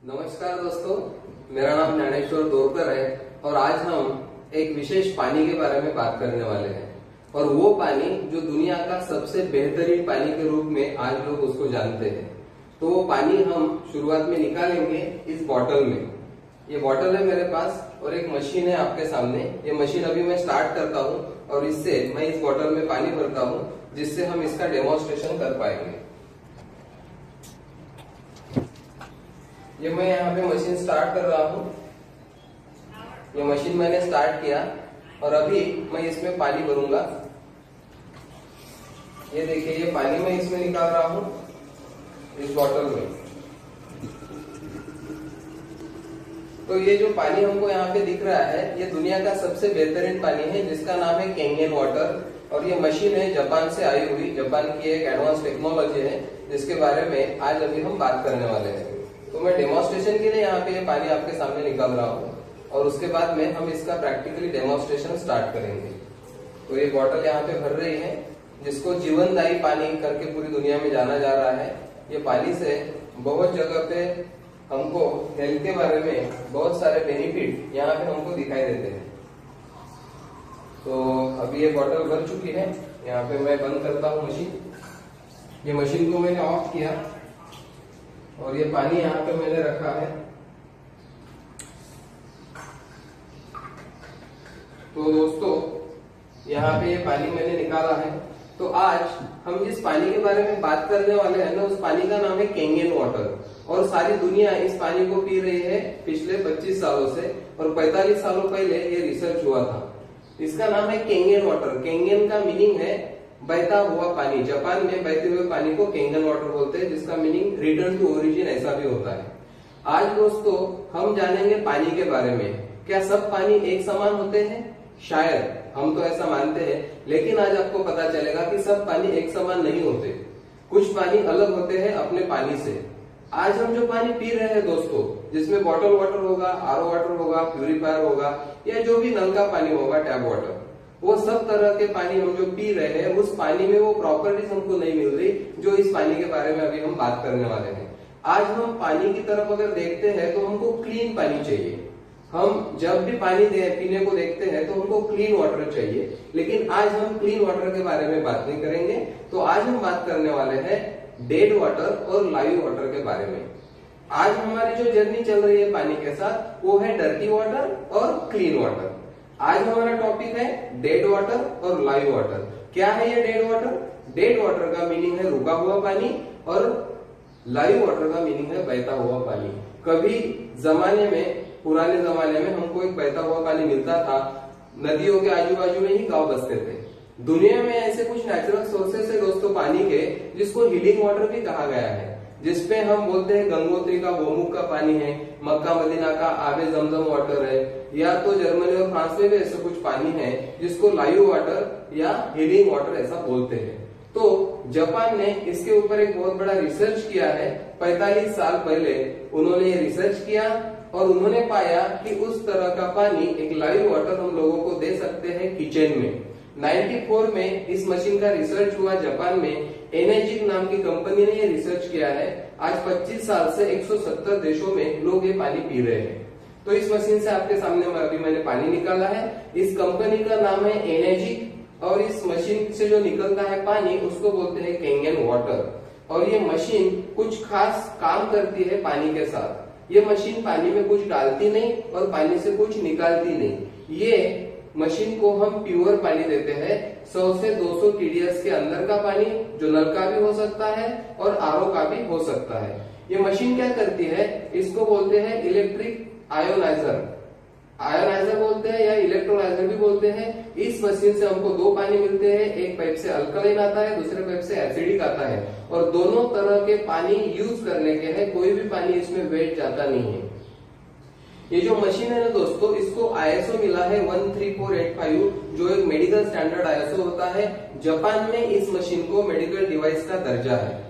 नमस्कार दोस्तों, मेरा नाम ज्ञानेश्वर दोरकर है और आज हम एक विशेष पानी के बारे में बात करने वाले हैं। और वो पानी जो दुनिया का सबसे बेहतरीन पानी के रूप में आज लोग उसको जानते हैं। तो वो पानी हम शुरुआत में निकालेंगे इस बॉटल में। ये बॉटल है मेरे पास और एक मशीन है आपके सामने। ये मशीन अभी मैं स्टार्ट करता हूँ और इससे मैं इस बॉटल में पानी भरता हूँ, जिससे हम इसका डेमोन्स्ट्रेशन कर पाएंगे। ये मैं यहाँ पे मशीन स्टार्ट कर रहा हूँ। ये मशीन मैंने स्टार्ट किया और अभी मैं इसमें पानी भरूंगा। ये देखिए, ये पानी मैं इसमें निकाल रहा हूँ इस बॉटल में। तो ये जो पानी हमको यहाँ पे दिख रहा है, ये दुनिया का सबसे बेहतरीन पानी है, जिसका नाम है केंगेन वाटर। और ये मशीन है जापान से आई हुई। जापान की एक एडवांस टेक्नोलॉजी है, जिसके बारे में आज अभी हम बात करने वाले हैं। तो मैं डेमोन्स्ट्रेशन के लिए यहाँ पे ये पानी आपके सामने निकाल रहा हूँ और उसके बाद में हम इसका प्रैक्टिकली डेमोन्स्ट्रेशन स्टार्ट करेंगे। तो ये बॉटल यहाँ पे भर रही है, जिसको जीवनदायी पानी करके पूरी दुनिया में जाना जा रहा है। ये पानी से बहुत जगह पे हमको हेल्थ के बारे में बहुत सारे बेनिफिट यहाँ पे हमको दिखाई देते हैं। तो अभी ये बॉटल भर चुकी है। यहाँ पे मैं बंद करता हूँ मशीन। ये मशीन को मैंने ऑफ किया और ये पानी यहाँ पे मैंने रखा है। तो दोस्तों, यहाँ पे ये पानी मैंने निकाला है। तो आज हम जिस पानी के बारे में बात करने वाले हैं ना, उस पानी का नाम है केंगेन वाटर। और सारी दुनिया इस पानी को पी रही है पिछले 25 सालों से। और 45 सालों पहले ये रिसर्च हुआ था। इसका नाम है केंगेन वाटर। केंगेन का मीनिंग है बहता हुआ पानी। जापान में बहते हुए पानी को केंगेन वाटर बोलते हैं, जिसका मीनिंग रिटर्न टू ओरिजिन ऐसा भी होता है। आज दोस्तों हम जानेंगे पानी के बारे में। क्या सब पानी एक समान होते हैं? शायद, हम तो ऐसा मानते हैं, लेकिन आज आपको पता चलेगा कि सब पानी एक समान नहीं होते। कुछ पानी अलग होते हैं अपने पानी से। आज हम जो पानी पी रहे हैं दोस्तों, जिसमें बॉटल वाटर होगा, आरओ वाटर होगा, प्यूरिफायर होगा, या जो भी नल का पानी होगा, टैप वाटर, वो सब तरह के पानी हम जो पी रहे हैं, उस पानी में वो प्रॉपर्टीज हमको नहीं मिल रही जो इस पानी के बारे में अभी हम बात करने वाले हैं। आज हम पानी की तरफ अगर देखते हैं तो हमको क्लीन पानी चाहिए। हम जब भी पानी पीने को देखते हैं तो हमको क्लीन वाटर चाहिए, लेकिन आज हम क्लीन वाटर के बारे में बात नहीं करेंगे। तो आज हम बात करने वाले हैं डेड वाटर और लाइव वाटर के बारे में। आज हमारी जो जर्नी चल रही है पानी के साथ, वो है डर्टी वाटर और क्लीन वाटर। आज हमारा टॉपिक है डेड वाटर और लाइव वाटर। क्या है ये डेड वाटर? डेड वाटर का मीनिंग है रुका हुआ पानी और लाइव वाटर का मीनिंग है बहता हुआ पानी। कभी जमाने में, पुराने जमाने में हमको एक बहता हुआ पानी मिलता था। नदियों के आजू बाजू में ही गांव बसते थे। दुनिया में ऐसे कुछ नेचुरल सोर्सेस है दोस्तों पानी के, जिसको हीलिंग वाटर भी कहा गया है। जिसपे हम बोलते हैं गंगोत्री का गोमुख का पानी है, मक्का मदीना का आबे जमजम वाटर है, या तो जर्मनी और फ्रांस में भी ऐसा कुछ पानी है जिसको लाइव वाटर या हीलिंग वाटर ऐसा बोलते हैं। तो जापान ने इसके ऊपर एक बहुत बड़ा रिसर्च किया है। 45 साल पहले उन्होंने ये रिसर्च किया और उन्होंने पाया कि उस तरह का पानी, एक लाइव वाटर, हम लोगों को दे सकते हैं किचन में। 94 में इस मशीन का रिसर्च हुआ जापान में। एनर्जिक नाम की कंपनी ने ये रिसर्च किया है। आज 25 साल से 170 देशों में लोग ये पानी पी रहे हैं। तो इस मशीन से आपके सामने अभी मैंने पानी निकाला है। इस कंपनी का नाम है एनर्जिक और इस मशीन से जो निकलता है पानी, उसको बोलते हैं केंगेन वाटर। और ये मशीन कुछ खास काम करती है पानी के साथ। ये मशीन पानी में कुछ डालती नहीं और पानी से कुछ निकालती नहीं। ये मशीन को हम प्योर पानी देते हैं। 100 से 200 TDS के अंदर का पानी, जो नल का भी हो सकता है और आरओ का भी हो सकता है। ये मशीन क्या करती है? इसको बोलते हैं इलेक्ट्रिक आयोनाइजर। आयोनाइजर बोलते हैं या इलेक्ट्रोलाइजर भी बोलते हैं। इस मशीन से हमको दो पानी मिलते हैं। एक पाइप से अल्कलाइन आता है, दूसरे पाइप से एसिडिक आता है। और दोनों तरह के पानी यूज करने के हैं। कोई भी पानी इसमें वेस्ट जाता नहीं है। ये जो मशीन है ना दोस्तों, इसको ISO मिला है 13485, जो एक मेडिकल स्टैंडर्ड ISO होता है। जापान में इस मशीन को मेडिकल डिवाइस का दर्जा है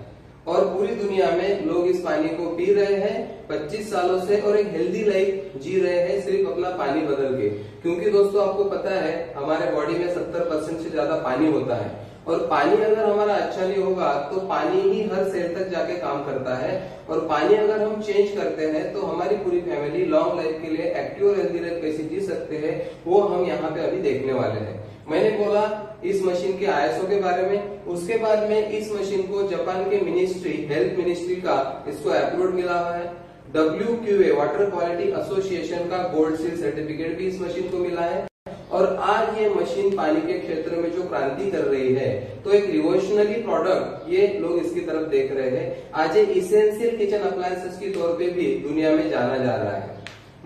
और पूरी दुनिया में लोग इस पानी को पी रहे हैं 25 सालों से और एक हेल्दी लाइफ जी रहे हैं सिर्फ अपना पानी बदल के। क्योंकि दोस्तों आपको पता है हमारे बॉडी में 70% से ज्यादा पानी होता है और पानी अगर हमारा अच्छा नहीं होगा तो पानी ही हर सेल तक जाके काम करता है, और पानी अगर हम चेंज करते हैं तो हमारी पूरी फैमिली लॉन्ग लाइफ के लिए एक्टिव और हेल्दी लाइफ कैसे जी सकते हैं वो हम यहाँ पे अभी देखने वाले हैं। मैंने बोला इस मशीन के आईएसओ के बारे में, उसके बाद में इस मशीन को जापान के मिनिस्ट्री, हेल्थ मिनिस्ट्री का इसको अप्रूव मिला हुआ है। WQA वाटर क्वालिटी एसोसिएशन का गोल्ड सील सर्टिफिकेट भी इस मशीन को मिला है। और आज ये मशीन पानी के क्षेत्र में जो क्रांति कर रही है, तो एक रिवोल्यूशनरी प्रोडक्ट ये लोग इसकी तरफ देख रहे हैं। आज ये इसेंशियल किचन अप्लायंसेस के तौर पे भी दुनिया में जाना जा रहा है।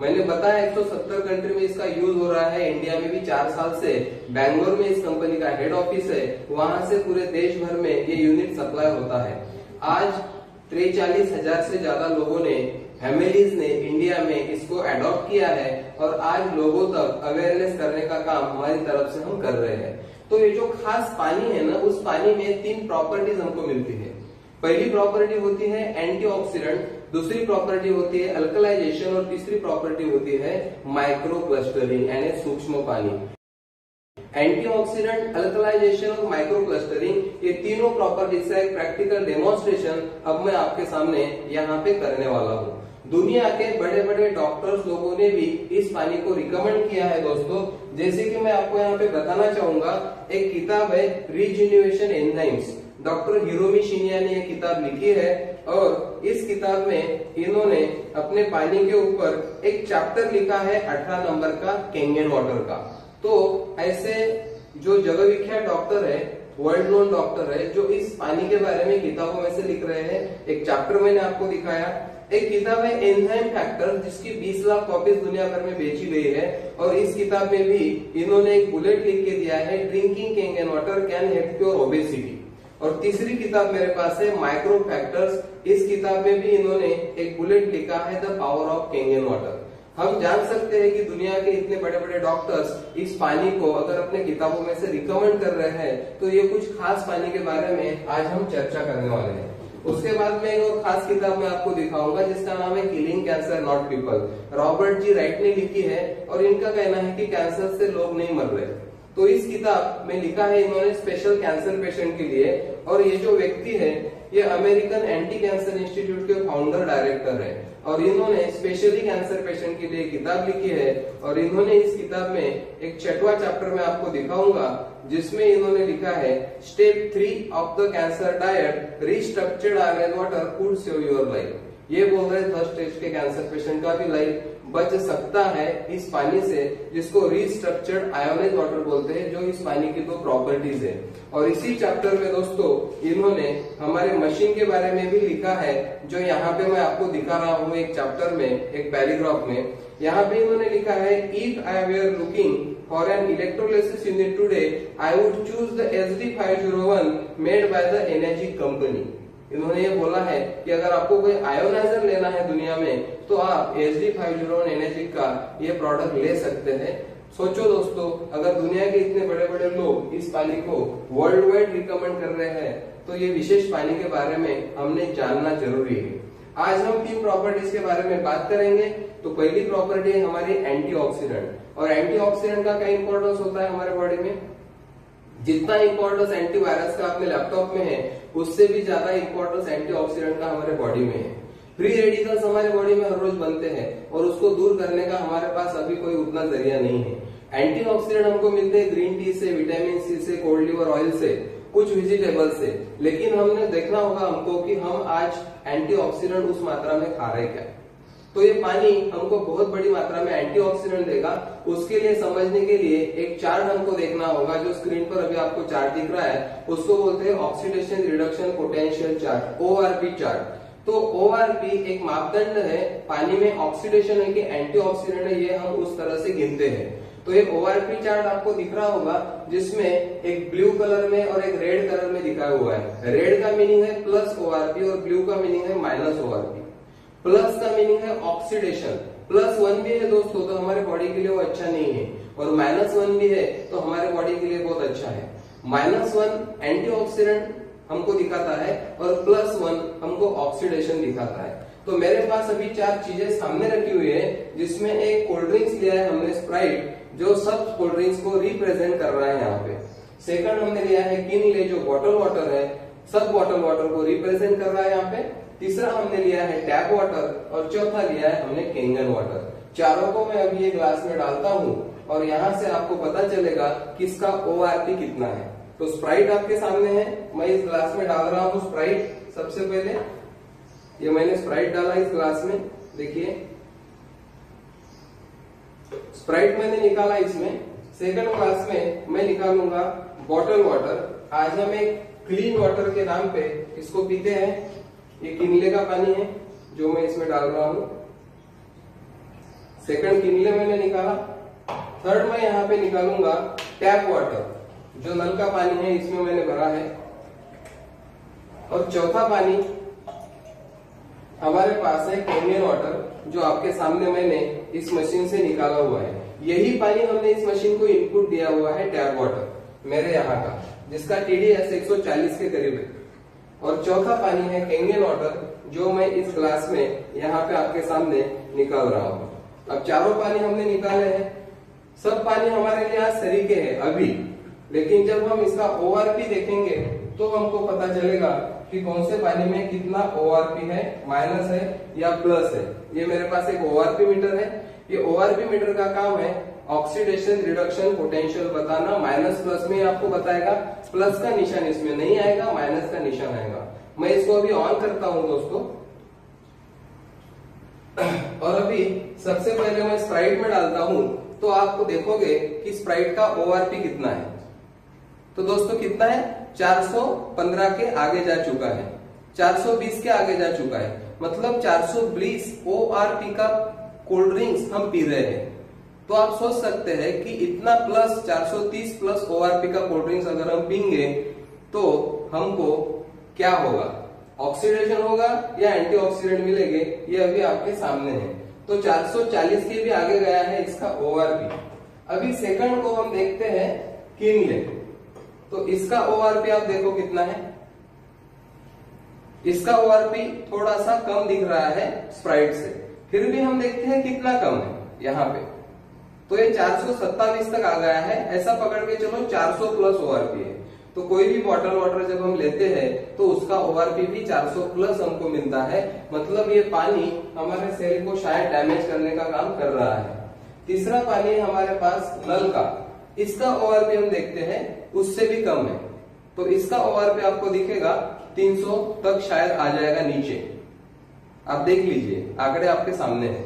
मैंने बताया 170 कंट्री में इसका यूज हो रहा है। इंडिया में भी 4 साल से बैंगलोर में इस कंपनी का हेड ऑफिस है, वहां से पूरे देश भर में ये यूनिट सप्लाई होता है। आज 43,000 से ज्यादा लोगों ने, फैमिलीज ने इंडिया में इसको अडॉप्ट किया है, और आज लोगों तक अवेयरनेस करने का काम हमारी तरफ से हम कर रहे हैं। तो ये जो खास पानी है ना, उस पानी में 3 प्रॉपर्टीज हमको मिलती है। पहली प्रॉपर्टी होती है एंटीऑक्सीडेंट, दूसरी प्रॉपर्टी होती है अल्कलाइजेशन, और तीसरी प्रॉपर्टी होती है माइक्रो क्लस्टरिंग यानी सूक्ष्म पानी। एंटीऑक्सीडेंट, अल्कलाइजेशन और माइक्रो क्लस्टरिंग, ये तीनों प्रॉपर्टीज का एक प्रैक्टिकल डेमोन्स्ट्रेशन अब मैं आपके सामने यहाँ पे करने वाला हूँ। दुनिया के बड़े बड़े डॉक्टर्स लोगों ने भी इस पानी को रिकमेंड किया है दोस्तों। जैसे कि मैं आपको यहाँ पे बताना चाहूंगा, एक किताब है रिजेन्युएशन एंजाइम्स, डॉक्टर हिरोमी शिनिया ने ये किताब लिखी है, और इस किताब में इन्होंने अपने पानी के ऊपर एक चैप्टर लिखा है 18 नंबर का केंगेन वाटर का। तो ऐसे जो जगह विख्यात डॉक्टर है, वर्ल्ड नोन डॉक्टर है, जो इस पानी के बारे में किताबों में से लिख रहे हैं। एक चैप्टर मैंने आपको दिखाया। एक किताब है एंजाइम फैक्टर, जिसकी 20 लाख कॉपीज दुनिया भर में बेची गई है, और इस किताब में भी इन्होंने एक बुलेट लिख के दिया है, drinking Kangen water can help your obesity. और तीसरी किताब मेरे पास है माइक्रो फैक्टर्स, इस किताब में भी इन्होंने एक बुलेट लिखा है द पावर ऑफ केंगेन वाटर। हम जान सकते हैं कि दुनिया के इतने बड़े बड़े डॉक्टर्स इस पानी को अगर अपने किताबों में से रिकमेंड कर रहे हैं, तो ये कुछ खास पानी के बारे में आज हम चर्चा करने वाले हैं। उसके बाद में एक और खास किताब मैं आपको दिखाऊंगा जिसका नाम है killing cancer not people, Robert G Wright ने लिखी है, और इनका कहना है कि कैंसर से लोग नहीं मर रहे। तो इस किताब में लिखा है इन्होंने स्पेशल कैंसर पेशेंट के लिए, और ये जो व्यक्ति है ये अमेरिकन एंटी कैंसर इंस्टीट्यूट के फाउंडर डायरेक्टर है, और इन्होंने स्पेशली कैंसर पेशेंट के लिए किताब लिखी है। और इन्होंने इस किताब में एक 6वां चैप्टर में आपको दिखाऊंगा, जिसमें इन्होंने लिखा है step 3 of the cancer diet, restructured iron water could save your life. ये बोल रहे 3rd स्टेज के कैंसर पेशेंट का भी लाइफ बच सकता है इस पानी से, जिसको रिस्ट्रक्चर्ड आयोनाइज वाटर बोलते हैं, जो इस पानी की 2 प्रॉपर्टीज है। और इसी चैप्टर में दोस्तों इन्होंने हमारे मशीन के बारे में भी लिखा है, जो यहाँ पे मैं आपको दिखा रहा हूँ एक चैप्टर में, एक पैराग्राफ में। यहाँ पे इन्होंने लिखा है if I were looking for an electrolysis unit today I would choose the SD501 made by the energy company. इन्होंने ये बोला है कि अगर आपको कोई आयोनाइजर लेना है दुनिया में, तो आप SD501 एनर्जी का ये प्रोडक्ट ले सकते हैं। सोचो दोस्तों, अगर दुनिया के इतने बड़े बड़े लोग इस पानी को वर्ल्ड वाइड रिकमेंड कर रहे हैं, तो ये विशेष पानी के बारे में हमने जानना जरूरी है। आज हम 3 प्रॉपर्टीज के बारे में बात करेंगे। तो पहली प्रॉपर्टी है हमारी एंटीऑक्सीडेंट, और एंटीऑक्सीडेंट का क्या इंपॉर्टेंस होता है हमारे बॉडी में? जितना इंपॉर्टेंस एंटीवायरस का अपने लैपटॉप में है, उससे भी ज्यादा इंपॉर्टेंस एंटीऑक्सीडेंट का हमारे बॉडी में है। फ्री रेडिकल्स हमारे बॉडी में हर रोज बनते हैं, और उसको दूर करने का हमारे पास अभी कोई उतना जरिया नहीं है। एंटीऑक्सीडेंट हमको मिलते हैं ग्रीन टी से, विटामिन सी से, कोल्ड लिवर ऑयल से, कुछ वेजिटेबल से। लेकिन हमने देखना होगा हमको कि हम आज एंटीऑक्सीडेंट उस मात्रा में खा रहे क्या। तो ये पानी हमको बहुत बड़ी मात्रा में एंटीऑक्सीडेंट देगा। उसके लिए समझने के लिए एक चार्ट हमको देखना होगा, जो स्क्रीन पर अभी आपको चार्ट दिख रहा है, उसको बोलते हैं oxidation reduction potential chart, ORP chart. तो ORP एक मापदंड है, पानी में ऑक्सीडेशन है कि एंटीऑक्सीडेंट है, ये हम उस तरह से गिनते हैं। तो एक ORP चार्ट आपको दिख रहा होगा, जिसमें एक ब्लू कलर में और एक रेड कलर में दिखाया हुआ है। रेड का मीनिंग है प्लस ORP और ब्लू का मीनिंग है माइनस ORP। प्लस का मीनिंग है ऑक्सीडेशन, +1 भी है दोस्तों तो हमारे बॉडी के लिए वो अच्छा नहीं है, और -1 भी है तो हमारे बॉडी के लिए बहुत अच्छा है। -1 एंटीऑक्सीडेंट हमको दिखाता है, और +1 हमको ऑक्सीडेशन दिखाता है। तो मेरे पास अभी 4 चीजें सामने रखी हुई है, जिसमें एक कोल्ड ड्रिंक्स लिया है हमने स्प्राइट, जो सब कोल्ड ड्रिंक्स को रिप्रेजेंट कर रहा है यहाँ पे। सेकंड हमने लिया है किनले, जो बॉटल वाटर है, सब बॉटल वाटर को रिप्रेजेंट कर रहा है यहाँ पे। तीसरा हमने लिया है टैप वाटर और चौथा लिया है हमने केंगन वाटर। चारों को मैं अभी ये ग्लास में डालता हूँ और यहाँ से आपको पता चलेगा कि इसका ORP कितना है। तो स्प्राइट आपके सामने है, मैं इस ग्लास में डाल रहा हूँ स्प्राइट। सबसे पहले ये मैंने स्प्राइट डाला इस ग्लास में, देखिए स्प्राइट मैंने निकाला इसमें। सेकंड ग्लास में मैं निकालूंगा बॉटल वाटर। आज हम एक क्लीन वाटर के नाम पे इसको पीते हैं। ये किनले का पानी है जो मैं इसमें डाल रहा हूं। सेकंड किनले मैंने निकाला। थर्ड मैं यहाँ पे निकालूंगा टैप वाटर, जो नल का पानी है, इसमें मैंने भरा है। और चौथा पानी हमारे पास है केंगन वाटर, जो आपके सामने मैंने इस मशीन से निकाला हुआ है। यही पानी हमने इस मशीन को इनपुट दिया हुआ है टैप वाटर मेरे यहाँ का, जिसका TDS 140 के करीब है। और चौथा पानी है केंगन वाटर, जो मैं इस ग्लास में यहाँ पे आपके सामने निकाल रहा हूँ। अब चारों पानी हमने निकाले हैं। सब पानी हमारे लिए आज सरीके हैं अभी, लेकिन जब हम इसका ORP देखेंगे तो हमको पता चलेगा कि कौन से पानी में कितना ORP है, माइनस है या प्लस है। ये मेरे पास एक ORP मीटर है। ये ORP मीटर का काम है ऑक्सीडेशन रिडक्शन पोटेंशियल बताना। माइनस प्लस में आपको बताएगा, प्लस का निशान इसमें नहीं आएगा, माइनस का निशान आएगा। मैं इसको अभी ऑन करता हूं दोस्तों, और अभी सबसे पहले मैं स्प्राइट में डालता हूं तो आपको देखोगे कि स्प्राइट का ORP कितना है। तो दोस्तों कितना है, 415 के आगे जा चुका है, 420 के आगे जा चुका है। मतलब 420 ORP का कोल्ड ड्रिंक्स हम पी रहे हैं। तो आप सोच सकते हैं कि इतना प्लस 430 प्लस ORP का कोल्ड ड्रिंक्स अगर हम पीएंगे तो हमको क्या होगा, ऑक्सीडेशन होगा या एंटीऑक्सीडेंट मिलेंगे, ये अभी आपके सामने है। तो 440 के भी आगे गया है इसका ORP। अभी सेकंड को हम देखते हैं किनले। तो इसका ORP आप देखो कितना है। इसका ORP थोड़ा सा कम दिख रहा है स्प्राइट से, फिर भी हम देखते हैं कितना कम है यहाँ पे। तो ये 427 तक आ गया है, ऐसा पकड़ के चलो 400 प्लस ORP है। तो कोई भी बॉटल वाटर जब हम लेते हैं तो उसका ORP भी 400 प्लस हमको मिलता है। मतलब ये पानी हमारे सेल को शायद डैमेज करने का काम कर रहा है। तीसरा पानी है हमारे पास नल का, इसका ORP हम देखते हैं उससे भी कम है। तो इसका ORP आपको दिखेगा 300 तक शायद आ जाएगा नीचे। आप देख लीजिए, आंकड़े आपके सामने हैं,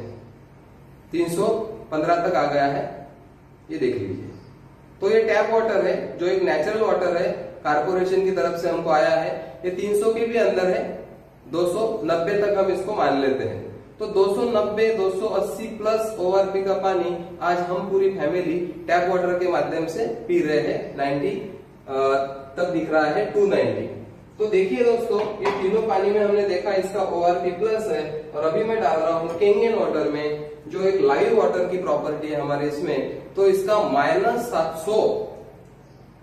315 तक आ गया है, ये देख लीजिए। तो ये टैप वाटर है जो एक नेचुरल वाटर है, कारपोरेशन की तरफ से हमको आया है। ये 300 के भी अंदर है, 290 तक हम इसको मान लेते हैं। तो 290 280 प्लस ORP का पानी आज हम पूरी फैमिली टैप वाटर के माध्यम से पी रहे हैं। 90 तक दिख रहा है, 290। तो देखिए दोस्तों, ये तीनों पानी में हमने देखा इसका ORP प्लस है। और अभी मैं डाल रहा हूँ केंगन वाटर में, जो एक लाइव वाटर की प्रॉपर्टी है हमारे इसमें। तो इसका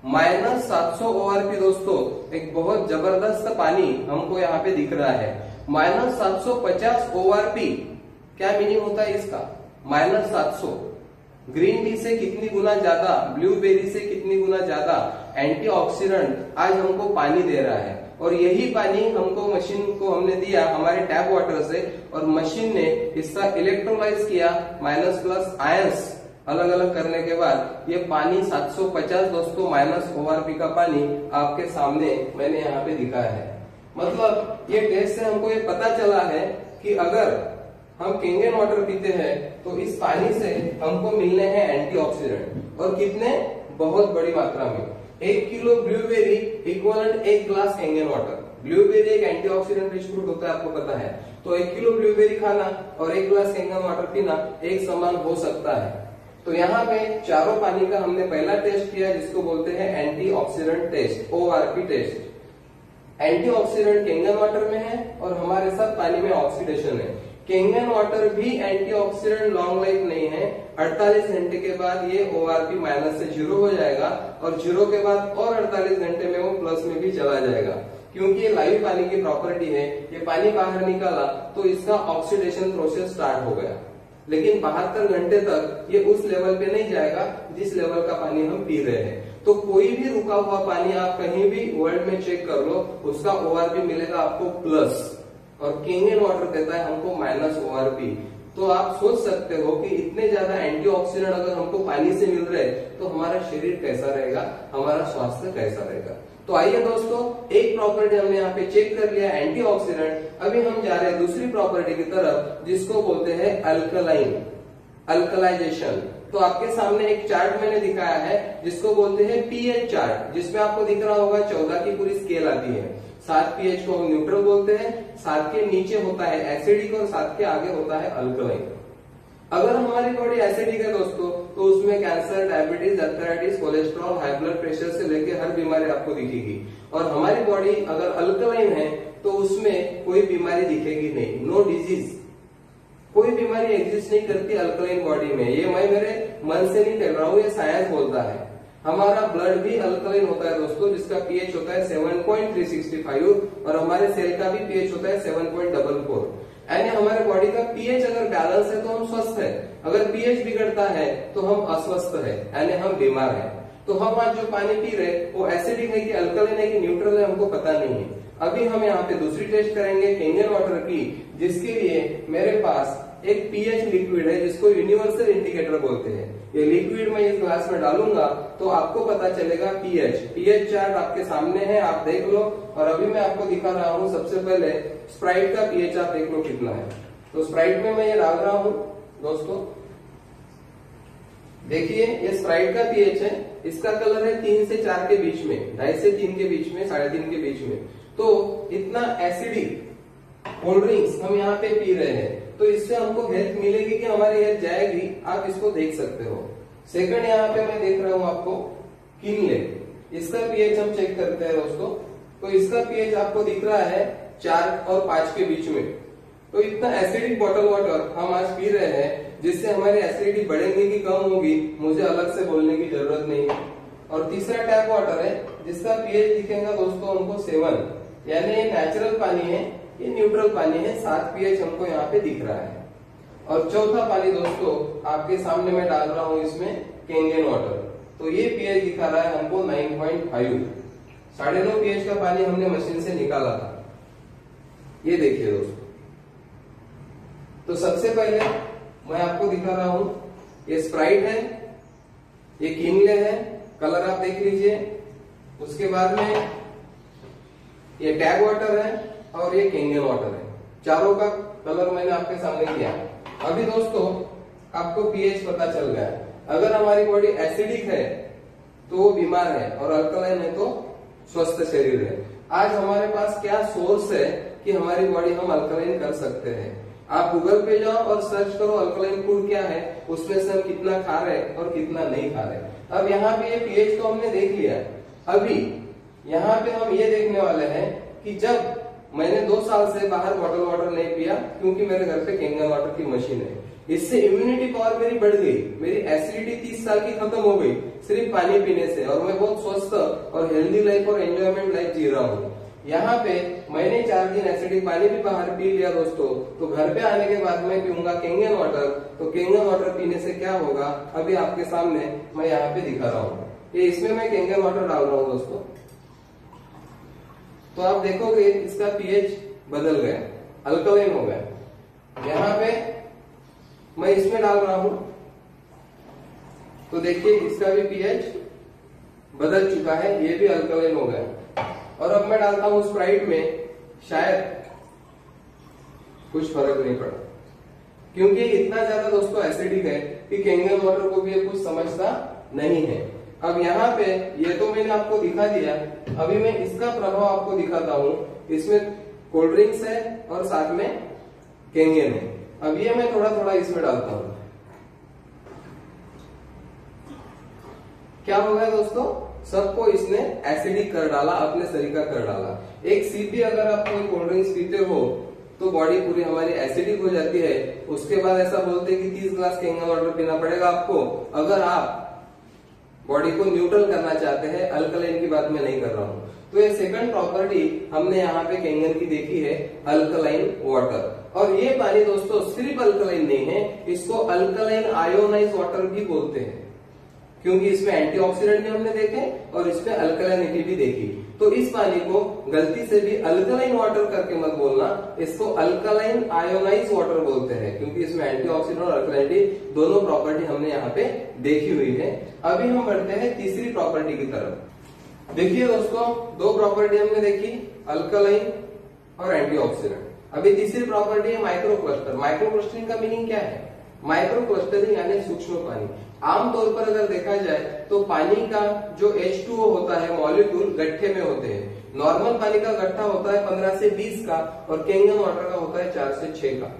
-700 ORP दोस्तों, एक बहुत जबरदस्त पानी हमको यहाँ पे दिख रहा है। -750 ORP, क्या मीनिंग होता है इसका, -700। ग्रीन टी से कितनी गुना ज्यादा, ब्लूबेरी से कितनी गुना ज्यादा एंटीऑक्सीडेंट आज हमको पानी दे रहा है। और यही पानी हमको मशीन को हमने दिया हमारे टैप वाटर से, और मशीन ने इसका इलेक्ट्रोलाइज किया, माइनस प्लस आयंस अलग अलग करने के बाद ये पानी 750 दोस्तों -ORP का पानी आपके सामने मैंने यहाँ पे दिखाया है। मतलब ये टेस्ट से हमको ये पता चला है कि अगर हम केंगन वाटर पीते हैं तो इस पानी से हमको मिलने हैं एंटीऑक्सीडेंट, और कितने, बहुत बड़ी मात्रा में। 1 kilo blueberry equivalent 1 glass Kangen water. Blueberry एक एंटीऑक्सीडेंट रिच फ्रूट होता है, आपको पता है। तो 1 किलो ब्लूबेरी खाना और 1 ग्लास केंगन वाटर पीना एक समान हो सकता है। तो यहाँ पे चारों पानी का हमने पहला टेस्ट किया, जिसको बोलते हैं एंटीऑक्सीडेंट टेस्ट, ORP टेस्ट। एंटीऑक्सीडेंट केंगन वाटर में है और हमारे साथ पानी में ऑक्सीडेशन है। केंगन वाटर भी एंटीऑक्सीडेंट लॉन्ग लाइफ नहीं है। 48 घंटे के बाद ये ORP माइनस से 0 हो जाएगा, और 0 के बाद और 48 घंटे में वो प्लस में भी चला जाएगा। क्योंकि ये लाइव पानी की प्रॉपर्टी है, ये पानी बाहर निकाला तो इसका ऑक्सीडेशन प्रोसेस स्टार्ट हो गया, लेकिन 72 घंटे तक ये उस लेवल पे नहीं जाएगा जिस लेवल का पानी हम पी रहे हैं। तो कोई भी रुका हुआ पानी आप कहीं भी वर्ल्ड में चेक कर लो, उसका ORP मिलेगा आपको प्लस, और केंगन वाटर देता है हमको माइनस ORP। तो आप सोच सकते हो कि इतने ज्यादा एंटीऑक्सीडेंट अगर हमको पानी से मिल रहे तो हमारा शरीर कैसा रहेगा, हमारा स्वास्थ्य कैसा रहेगा। तो आइए दोस्तों, एक प्रॉपर्टी हमने यहाँ पे चेक कर लिया एंटीऑक्सीडेंट। अभी हम जा रहे हैं दूसरी प्रॉपर्टी की तरफ, जिसको बोलते हैं अल्कलाइन, अल्कलाइजेशन। तो आपके सामने एक चार्ट मैंने दिखाया है जिसको बोलते हैं पीएच चार्ट, जिसमें आपको दिख रहा होगा 14 की पूरी स्केल आती है। 7 पीएच को हम न्यूट्रल बोलते हैं, 7 के नीचे होता है एसिडिक और 7 के आगे होता है अल्कलाइन। अगर हमारी बॉडी एसिडिक है दोस्तों, तो उसमें cancer, diabetes, arthritis, cholesterol, high blood pressure से लेकर हर बीमारी आपको दिखेगी। और हमारी बॉडी अगर अल्कलाइन है तो उसमें कोई बीमारी दिखेगी नहीं, नो डिजीज, कोई बीमारी एग्जिस्ट नहीं करती अल्कलाइन बॉडी में। ये मैं मेरे मन से नहीं कह रहा हूँ, ये साइंस बोलता है। हमारा ब्लड भी अल्कलाइन होता है दोस्तों, जिसका पीएच होता है 7.365 और हमारे सेल का भी पीएच होता है 7.44। यानी हमारे बॉडी का पीएच अगर बैलेंस है तो हम स्वस्थ है, अगर पीएच बिगड़ता है तो हम अस्वस्थ है, यानी हम बीमार है। तो हम आज जो पानी पी रहे वो एसिडिक है कि अल्कलाइन है कि न्यूट्रल है, हमको पता नहीं है। अभी हम यहाँ पे दूसरी टेस्ट करेंगे केंगन वाटर की, जिसके लिए मेरे पास एक पीएच लिक्विड है जिसको यूनिवर्सल इंडिकेटर बोलते हैं। ये लिक्विड मैं इस ग्लास में डालूंगा तो आपको पता चलेगा पीएच चार्ट आपके सामने है, आप देख लो। और अभी मैं आपको दिखा रहा हूँ, सबसे पहले स्प्राइट का पीएच आप देख लो कितना है। तो स्प्राइट में मैं ये डाल रहा हूँ दोस्तों, देखिए ये स्प्राइट का पीएच है, इसका कलर है 3 से 4 के बीच में, 2.5 से 3 के बीच में, 3.5 के बीच में। तो इतना एसिडिक कोल्ड ड्रिंक्स हम यहाँ पे पी रहे हैं, तो इससे हमको हेल्थ मिलेगी कि हमारी हेल्थ जाएगी, आप इसको देख सकते हो। सेकंड यहाँ पे मैं देख रहा हूँ आपको किनले, इसका पीएच हम चेक करते हैं दोस्तों। तो इसका पीएच आपको दिख रहा है 4 और 5 के बीच में। तो इतना एसिडिक बॉटल वाटर हम आज पी रहे हैं, जिससे हमारी एसिडिटी बढ़ेगी कि कम होगी मुझे अलग से बोलने की जरूरत नहीं है। और तीसरा टैप वाटर है जिसका पीएच दिखेगा दोस्तों हमको 7, यानी ये नेचुरल पानी है, ये न्यूट्रल पानी है, 7 पीएच हमको यहाँ पे दिख रहा है। और चौथा पानी दोस्तों आपके सामने मैं डाल रहा हूँ इसमें केंगन वाटर, तो ये पीएच दिखा रहा है हमको 9.5, 9.5 पीएच का पानी हमने मशीन से निकाला था, ये देखिए दोस्तों। तो सबसे पहले मैं आपको दिखा रहा हूं, ये स्प्राइट है, ये किनले है, कलर आप देख लीजिए। उसके बाद में ये टैप वाटर है और ये केंगन वाटर है, चारों का कलर मैंने आपके सामने किया। अभी दोस्तों आपको पीएच पता चल गया। अगर हमारी बॉडी एसिडिक है तो वो बीमार है, और अल्कलाइन है तो स्वस्थ शरीर है। आज हमारे पास क्या सोर्स है कि हमारी बॉडी हम अल्कलाइन कर सकते हैं। आप गूगल पे जाओ और सर्च करो अल्कलाइन फूड क्या है, उसमें से हम कितना खा रहे हैं और कितना नहीं खा रहे। अब यहाँ पे ये पीएच तो हमने देख लिया, अभी यहाँ पे हम ये देखने वाले हैं कि जब मैंने 2 साल से बाहर बॉटल वाटर नहीं पिया, क्योंकि मेरे घर पे केंगन वाटर की मशीन है, इससे इम्यूनिटी पावर मेरी बढ़ गई, मेरी एसिडिटी 30 साल की खत्म हो गई सिर्फ पानी पीने से, और मैं बहुत स्वस्थ और हेल्दी लाइफ और एंजॉयमेंट लाइफ जी रहा हूँ। यहाँ पे मैंने 4 दिन एसिडिक पानी भी बाहर पी लिया दोस्तों, तो घर पे आने के बाद मैं पीऊंगा केंगन वाटर। तो केंगन वाटर पीने से क्या होगा, अभी आपके सामने मैं यहाँ पे दिखा रहा हूँ। ये इसमें मैं केंगन वाटर डाल रहा हूँ दोस्तों, तो आप देखोगे इसका पीएच बदल गया, अल्कलाइन हो गया। यहाँ पे मैं इसमें डाल रहा हूं तो देखिए इसका भी पीएच बदल चुका है, ये भी अल्कलाइन हो गया। और अब मैं डालता हूं स्प्राइट में, शायद कुछ फर्क नहीं पड़ा, क्योंकि इतना ज्यादा दोस्तों एसिडिक है कि केंगन वाटर को भी ये कुछ समझता नहीं है। अब यहाँ पे ये तो मैंने आपको दिखा दिया, अभी मैं इसका प्रभाव आपको दिखाता हूँ। इसमें कोल्ड ड्रिंक्स है और साथ में केंगन है। अब ये मैं थोड़ा थोड़ा इसमें डालता हूँ, क्या हो गया दोस्तों, सबको इसने एसिडिक कर डाला, अपने शरीर का कर डाला। एक सीधी अगर आप कोई कोल्ड ड्रिंक्स पीते हो तो बॉडी पूरी हमारी एसिडिक हो जाती है। उसके बाद ऐसा बोलते हैं कि 30 ग्लास केंगन वाटर पीना पड़ेगा आपको, अगर आप बॉडी को न्यूट्रल करना चाहते हैं। अल्कलाइन की बात मैं नहीं कर रहा हूँ। तो ये सेकंड प्रॉपर्टी हमने यहाँ पे केंगन की देखी है, अल्कलाइन वाटर। और ये पानी दोस्तों सिर्फ अल्कलाइन नहीं है, इसको अल्कलाइन आयोनाइज वाटर भी बोलते हैं। क्योंकि इसमें एंटीऑक्सीडेंट भी हमने देखे और इसमें अल्कलाइनिटी भी देखी। तो इस पानी को गलती से भी अल्कलाइन वाटर करके मत बोलना, इसको अल्कलाइन आयोनाइज वाटर बोलते हैं, क्योंकि इसमें एंटीऑक्सीडेंट और अल्कलाइनिटी दोनों प्रॉपर्टी हमने यहाँ पे देखी हुई है। अभी हम बढ़ते हैं तीसरी प्रॉपर्टी की तरफ। देखिए दोस्तों, दो प्रॉपर्टी हमने देखी, अल्कलाइन और एंटीऑक्सीडेंट। अभी तीसरी प्रॉपर्टी है माइक्रो क्लस्टर। माइक्रो क्लस्टरिंग का मीनिंग क्या है? माइक्रो क्लस्टरिंग यानी सूक्ष्म पानी। आमतौर पर अगर देखा जाए तो पानी का जो H2O होता है मॉलिक्यूल गट्ठे में होते हैं। नॉर्मल पानी का गट्ठा होता है 15 से 20 का और कैंगन वाटर का होता है 4 से 6 का,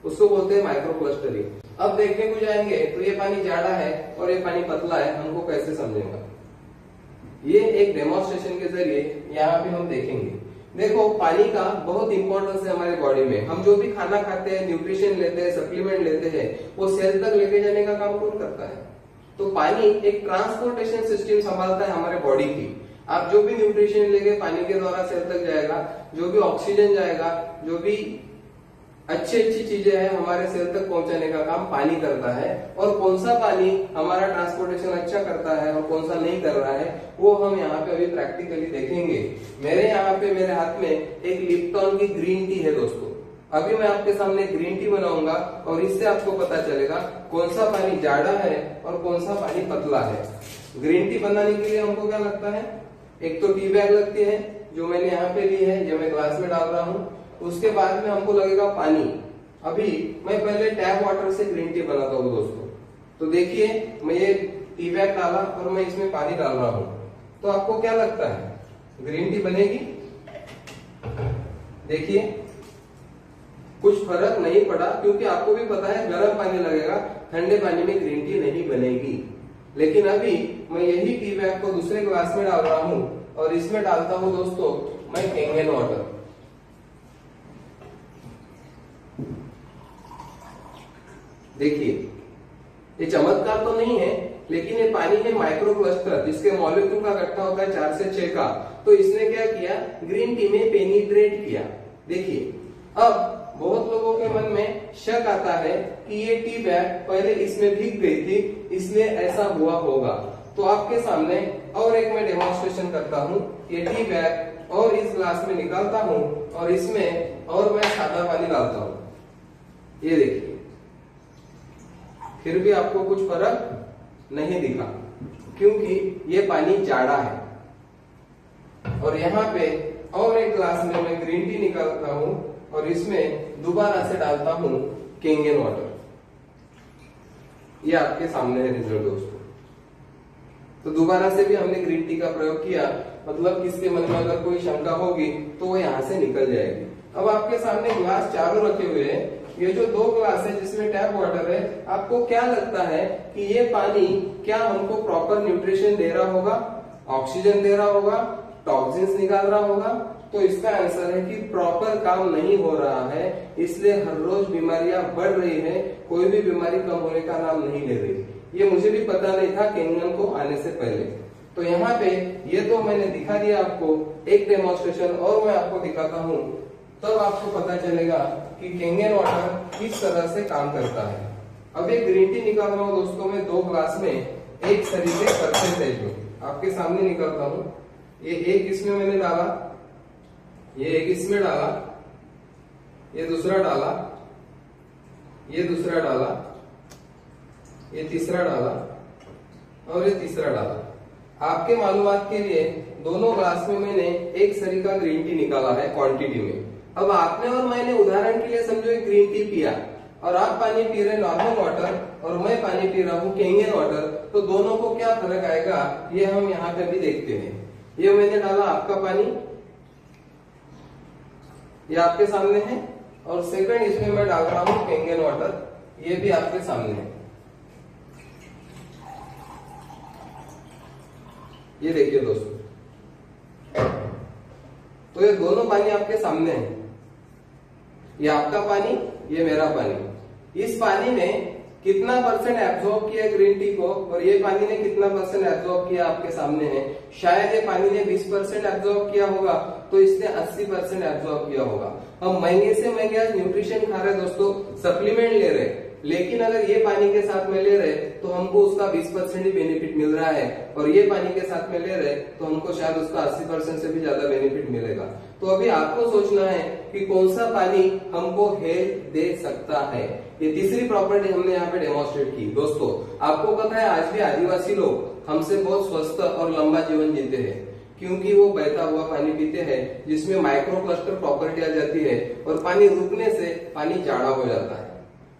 उसको बोलते हैं माइक्रो क्लस्टरिंग। अब देखने को जाएंगे तो ये पानी जाड़ा है और ये पानी पतला है, हमको कैसे समझेगा? ये एक डेमोन्स्ट्रेशन के जरिए यहाँ पे हम देखेंगे। देखो, पानी का बहुत इंपॉर्टेंस है हमारे बॉडी में। हम जो भी खाना खाते हैं, न्यूट्रिशन लेते हैं, सप्लीमेंट लेते हैं, वो सेल तक लेके जाने का काम कौन करता है? तो पानी एक ट्रांसपोर्टेशन सिस्टम संभालता है हमारे बॉडी की। आप जो भी न्यूट्रिशन लेंगे पानी के द्वारा सेल तक जाएगा, जो भी ऑक्सीजन जाएगा, जो भी अच्छी चीजें हैं हमारे सेल तक पहुंचाने का काम पानी करता है। और कौन सा पानी हमारा ट्रांसपोर्टेशन अच्छा करता है और कौन सा नहीं कर रहा है वो हम यहाँ पे अभी प्रैक्टिकली देखेंगे। मेरे यहाँ पे मेरे हाथ में एक लिप्टन की ग्रीन टी है दोस्तों। अभी मैं आपके सामने ग्रीन टी बनाऊंगा और इससे आपको पता चलेगा कौन सा पानी जाड़ा है और कौन सा पानी पतला है। ग्रीन टी बनाने के लिए हमको क्या लगता है? एक तो टी बैग लगती है जो मैंने यहाँ पे ली है, जो मैं ग्लास में डाल रहा हूँ। उसके बाद में हमको लगेगा पानी। अभी मैं पहले टैप वाटर से ग्रीन टी बनाता हूँ दोस्तों। तो देखिए, मैं ये टी बैग डाला और मैं इसमें पानी डाल रहा हूँ, तो आपको क्या लगता है ग्रीन टी बनेगी? देखिए, कुछ फर्क नहीं पड़ा, क्योंकि आपको भी पता है गर्म पानी लगेगा, ठंडे पानी में ग्रीन टी नहीं बनेगी। लेकिन अभी मैं यही टी बैग को दूसरे ग्लास में डाल रहा हूँ और इसमें डालता हूँ दोस्तों मैं कैंगन वाटर। देखिए, ये चमत्कार तो नहीं है, लेकिन ये पानी है माइक्रो क्लस्टर जिसके मॉलिक्यूल का गट्ठा होता है 4 से 6 का। तो इसने क्या किया? ग्रीन टी में पेनिट्रेट किया। देखिए, अब बहुत लोगों के मन में शक आता है कि ये टी बैग पहले इसमें भीग गई थी, इसलिए ऐसा हुआ होगा। तो आपके सामने और एक मैं डेमोन्स्ट्रेशन करता हूँ। ये टी बैग और इस ग्लास में निकालता हूँ और इसमें और मैं सादा पानी डालता हूँ। ये देखिए, फिर भी आपको कुछ फर्क नहीं दिखा, क्योंकि ये पानी जाड़ा है। और यहाँ पे और एक ग्लास में मैं ग्रीन टी निकालता हूँ और इसमें दोबारा से डालता हूँ कैंगन वाटर। ये आपके सामने है रिजल्ट दोस्तों। तो दोबारा से भी हमने ग्रीन टी का प्रयोग किया, मतलब किसके मन में अगर कोई शंका होगी तो वो यहाँ से निकल जाएगी। अब आपके सामने ग्लास चारों रखे हुए हैं। ये जो 2 ग्लास है जिसमें टैप वाटर है, आपको क्या लगता है कि ये पानी क्या हमको प्रॉपर न्यूट्रिशन दे रहा होगा, ऑक्सीजन दे रहा होगा, टॉक्सिन्स निकाल रहा होगा? तो इसका आंसर है कि प्रॉपर काम नहीं हो रहा है, इसलिए हर रोज बीमारियां बढ़ रही है, कोई भी बीमारी कम होने का नाम नहीं ले रही। ये मुझे भी पता नहीं था कैंगन को आने से पहले। तो यहाँ पे ये तो मैंने दिखा दिया आपको एक डेमोन्स्ट्रेशन, और मैं आपको दिखाता हूँ, तब आपको पता चलेगा कि कैंगन वाटर किस तरह से काम करता है। अब एक ग्रीन टी निकाल रहा हूँ दोस्तों मैं 2 ग्लास में एक तरीके परसेंटेज में आपके सामने निकालता हूँ। ये एक इसमें मैंने डाला, ये एक इसमें डाला, ये दूसरा डाला, ये दूसरा डाला, ये तीसरा डाला और ये तीसरा डाला। आपके मालूमात के लिए दोनों ग्लास में मैंने एक सरी का ग्रीन टी निकाला है क्वांटिटी में। अब आपने और मैंने उदाहरण के लिए समझो एक ग्रीन टी पिया और आप पानी पी रहे नॉर्मल वाटर और मैं पानी पी रहा हूँ कैंगन वाटर, तो दोनों को क्या फर्क आएगा ये हम यहाँ पे भी देखते हैं। ये मैंने डाला आपका पानी, ये आपके सामने है, और सेकंड इसमें मैं डाल रहा हूँ कैंगन वाटर, ये भी आपके सामने है। ये देखिए दोस्तों, तो ये दोनों पानी आपके सामने है। ये आपका पानी, ये मेरा पानी। इस पानी ने कितना परसेंट एब्जॉर्ब किया ग्रीन टी को और ये पानी ने कितना परसेंट एब्जॉर्ब किया आपके सामने है। शायद ये पानी ने 20% एब्जॉर्ब किया होगा, तो इसने 80% एब्जॉर्ब किया होगा। हम महंगे से महंगे न्यूट्रिशन खा रहे दोस्तों, सप्लीमेंट ले रहे, लेकिन अगर ये पानी के साथ में ले रहे तो हमको उसका 20% ही बेनिफिट मिल रहा है, और ये पानी के साथ में ले रहे तो हमको शायद उसका 80% से भी ज्यादा बेनिफिट मिलेगा। तो अभी आपको सोचना है कि कौन सा पानी हमको हेल्थ दे सकता है। ये तीसरी प्रॉपर्टी हमने यहाँ पे डेमोन्स्ट्रेट की। दोस्तों आपको पता है आज भी आदिवासी लोग हमसे बहुत स्वस्थ और लंबा जीवन जीते हैं, क्योंकि वो बहता हुआ पानी पीते हैं जिसमें माइक्रो क्लस्टर प्रॉपर्टी आ जाती है, और पानी रुकने से पानी जाड़ा हो जाता है।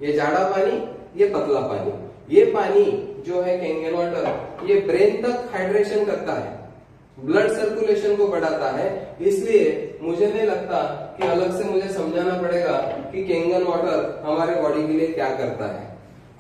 ये जाड़ा पानी, ये पतला पानी, ये पानी जो है कैंगन वाटर, ये ब्रेन तक हाइड्रेशन करता है, ब्लड सर्कुलेशन को बढ़ाता है। इसलिए मुझे नहीं लगता कि अलग से मुझे समझाना पड़ेगा कि कैंगन वाटर हमारे बॉडी के लिए क्या करता है।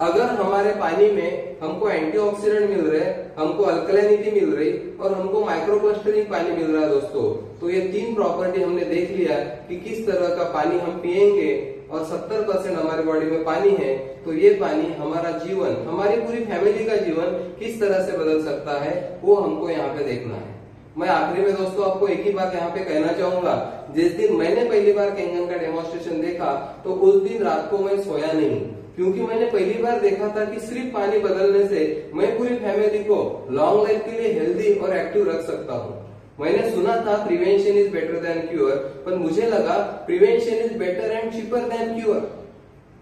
अगर हमारे पानी में हमको एंटीऑक्सीडेंट मिल रहे, हमको अल्कलैनिटी मिल रही और हमको माइक्रोक्लस्टरिंग पानी मिल रहा है दोस्तों, तो ये तीन प्रॉपर्टी हमने देख लिया कि किस तरह का पानी हम पिएंगे और 70% हमारी बॉडी में पानी है, तो ये पानी हमारा जीवन, हमारी पूरी फैमिली का जीवन किस तरह से बदल सकता है वो हमको यहाँ पे देखना है। मैं आखिरी में दोस्तों आपको एक ही बात यहाँ पे कहना चाहूंगा, जिस दिन मैंने पहली बार कैंगन का डेमोन्स्ट्रेशन देखा तो उस दिन रात को मैं सोया नहीं, क्योंकि मैंने पहली बार देखा था कि सिर्फ पानी बदलने से मैं पूरी फैमिली को लॉन्ग लाइफ के लिए हेल्दी और एक्टिव रख सकता हूँ। मैंने सुना था prevention is better than cure, पर मुझे लगा prevention is better and cheaper than cure,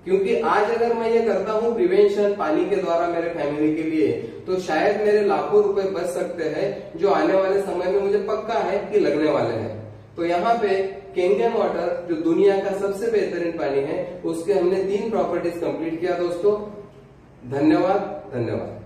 क्योंकि आज अगर मैं ये करता हूँ प्रिवेंशन पानी के द्वारा मेरे फैमिली के लिए, तो शायद मेरे लाखों रुपए बच सकते हैं जो आने वाले समय में मुझे पक्का है कि लगने वाले हैं। तो यहाँ पे कैंगन वाटर जो दुनिया का सबसे बेहतरीन पानी है, उसके हमने 3 प्रॉपर्टीज कंप्लीट किया दोस्तों। धन्यवाद।